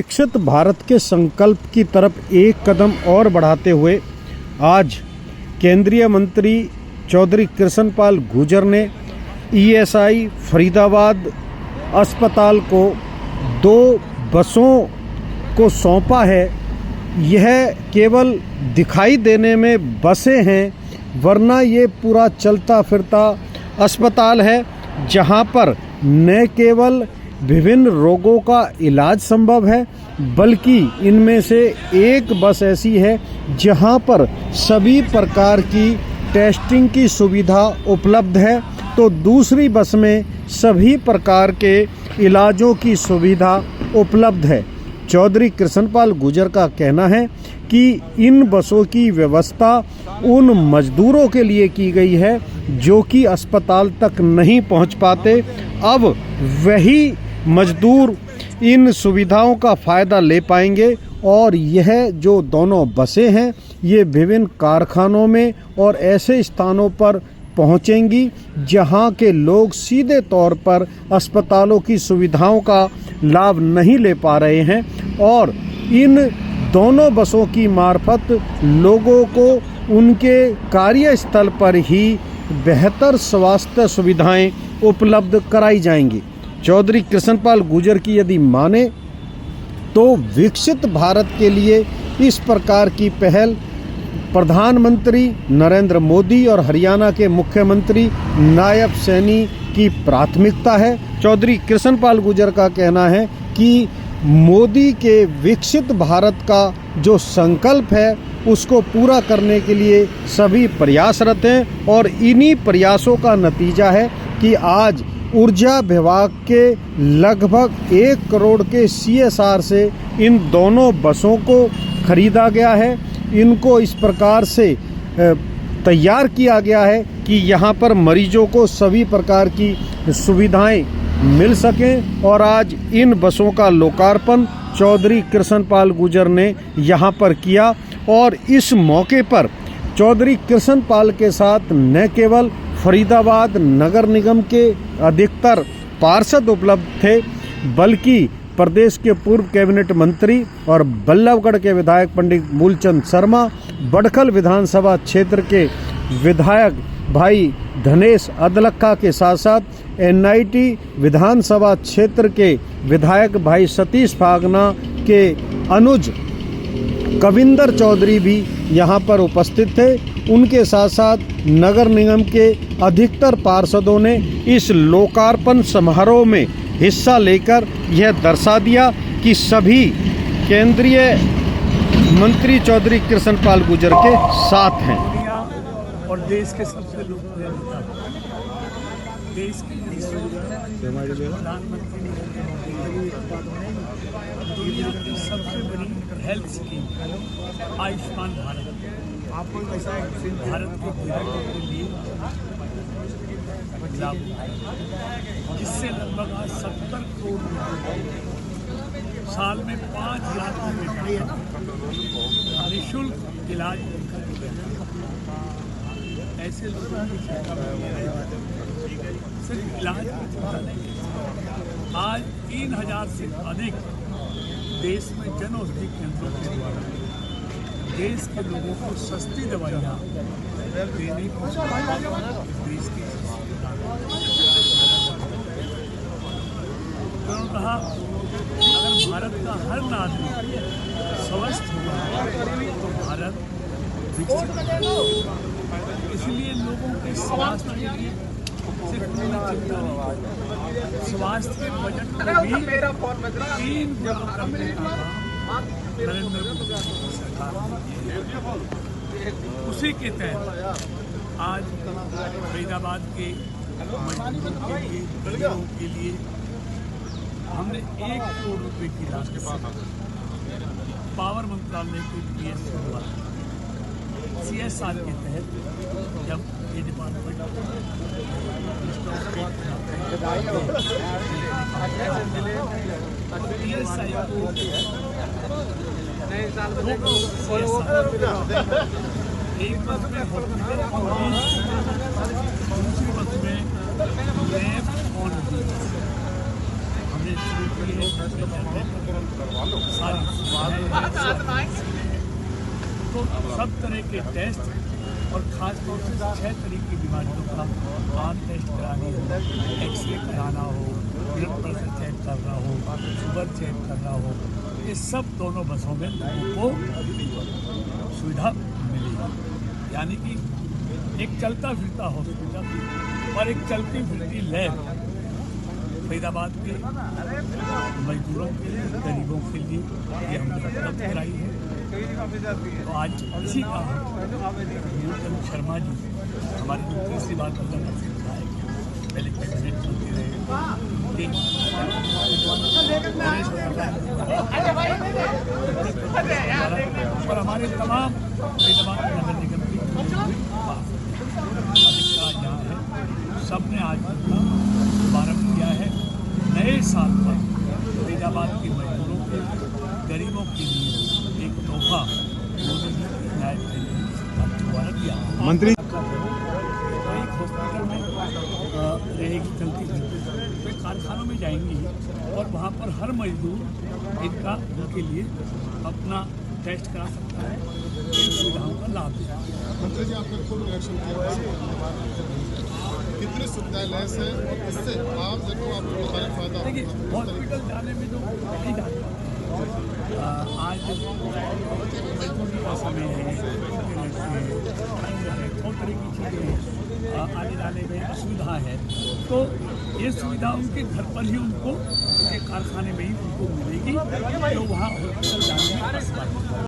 विकसित भारत के संकल्प की तरफ एक कदम और बढ़ाते हुए आज केंद्रीय मंत्री चौधरी कृष्णपाल गुर्जर ने ईएसआई फरीदाबाद अस्पताल को 2 बसों को सौंपा है। यह केवल दिखाई देने में बसें हैं, वरना ये पूरा चलता फिरता अस्पताल है, जहां पर न केवल विभिन्न रोगों का इलाज संभव है, बल्कि इनमें से एक बस ऐसी है जहां पर सभी प्रकार की टेस्टिंग की सुविधा उपलब्ध है, तो दूसरी बस में सभी प्रकार के इलाजों की सुविधा उपलब्ध है। चौधरी कृष्णपाल गुर्जर का कहना है कि इन बसों की व्यवस्था उन मजदूरों के लिए की गई है जो कि अस्पताल तक नहीं पहुंच पाते। अब वही मजदूर इन सुविधाओं का फ़ायदा ले पाएंगे और यह जो दोनों बसें हैं ये विभिन्न कारखानों में और ऐसे स्थानों पर पहुंचेंगी जहां के लोग सीधे तौर पर अस्पतालों की सुविधाओं का लाभ नहीं ले पा रहे हैं, और इन दोनों बसों की मार्फत लोगों को उनके कार्यस्थल पर ही बेहतर स्वास्थ्य सुविधाएं उपलब्ध कराई जाएंगी। चौधरी कृष्णपाल गुर्जर की यदि माने तो विकसित भारत के लिए इस प्रकार की पहल प्रधानमंत्री नरेंद्र मोदी और हरियाणा के मुख्यमंत्री नायब सैनी की प्राथमिकता है। चौधरी कृष्णपाल गुर्जर का कहना है कि मोदी के विकसित भारत का जो संकल्प है उसको पूरा करने के लिए सभी प्रयासरत हैं, और इन्हीं प्रयासों का नतीजा है कि आज ऊर्जा विभाग के लगभग 1 करोड़ के CSR से इन दोनों बसों को खरीदा गया है। इनको इस प्रकार से तैयार किया गया है कि यहाँ पर मरीजों को सभी प्रकार की सुविधाएं मिल सकें, और आज इन बसों का लोकार्पण चौधरी कृष्णपाल गुर्जर ने यहाँ पर किया। और इस मौके पर चौधरी कृष्णपाल के साथ न केवल फरीदाबाद नगर निगम के अधिकतर पार्षद उपलब्ध थे, बल्कि प्रदेश के पूर्व कैबिनेट मंत्री और बल्लभगढ़ के विधायक पंडित मूलचंद शर्मा, बड़खल विधानसभा क्षेत्र के विधायक भाई धनेश अदलक्खा के साथ साथ NIT विधानसभा क्षेत्र के विधायक भाई सतीश फागना के अनुज कविंदर चौधरी भी यहाँ पर उपस्थित थे। उनके साथ साथ नगर निगम के अधिकतर पार्षदों ने इस लोकार्पण समारोह में हिस्सा लेकर यह दर्शा दिया कि सभी केंद्रीय मंत्री चौधरी कृष्णपाल गुर्जर के साथ हैं। और देश के सबसे लोकप्रिय नेता, देश के प्रधानमंत्री दुनिया की सबसे बड़ी हेल्थ स्कीम आयुष्मान भारत भारत के गरीबों के लिए लागू, जिससे लगभग 70 करोड़ साल में 5 लाख रुपये का निःशुल्क इलाज ऐसे लोगों की सिर्फ इलाज की चिंता नहीं। आज 3000 से अधिक देश में जन औषधि केंद्रों के द्वारा देश के लोगों को सस्ती दवाइयाँ देने की देश की कहा, अगर भारत का हर नागरिक स्वस्थ होगा तो भारत विकसित होगा। इसलिए लोगों के स्वास्थ्य के लिए सिर्फ चिंता नहीं, स्वास्थ्य के बजट को भी 3 गुना करने का नरेंद्र मोदी सरकार, उसी के तहत आज फरीदाबाद के मजदूरों के लिए, गरीबों के लिए हमने 1 करोड़ रुपए की राशि पावर मंत्रालय के PSU द्वारा CSR के तहत जब ये डिपार्टमेंट एक बस में दूसरी बस में लैब ऑन हमने शुरू की है। सारी सुविधाएं हैं। तो सब तरह के टेस्ट और ख़ास तौर से 6 तरह की बीमारियों का आँख टेस्ट करानी हो, एक्सरे कराना हो, ब्लड प्रेशर चेक करना हो, शुगर चेक करना हो, ये सब दोनों बसों में लोगों को सुविधा मिलेगी। यानी कि एक चलता फिरता हॉस्पिटल और एक चलती फिरती लैब फरीदाबाद के मजदूरों के लिए, गरीबों के लिए ये हमने उपलब्ध कराई है। तो आज इसी का नीलकंठ शर्मा जी हमारी जो तीसरी बात करना सिखा है, पहले कैबिनेट मंत्री रहे, और हमारे तमाम फरीदाबाद नगर निगम की अधिकार यहाँ है, सबने आज शुभारम्भ किया है। नए साल पर फरीदाबाद के मजदूरों के, गरीबों के लिए एक तोहफा मोदी जी की हिदायत के लिए शुभारम्भ किया। मंत्री एक हॉस्पिटल में रहेगी चलती फिरती, वे कारखानों में जाएंगी और वहाँ पर हर मजदूर इनका उनके लिए अपना टेस्ट करा सकता है, इन सुविधाओं का लाभ देगा। मंत्री जी, आपने खुद रिएक्शन किया, कितनी सुविधाएं लैस है और इससे आम जनों को आपको सारे फायदा। देखिए, हॉस्पिटल जाने में तो नहीं जाता, आज मजदूरी का समय है, बहुत तरह की चीज़ें हैं, आने जाने में असुविधा है, तो ये सुविधा उनके घर पर ही उनको, उनके कारखाने में ही उनको मिलेगी, तो वहाँ हॉस्पिटल जाने में असुविधा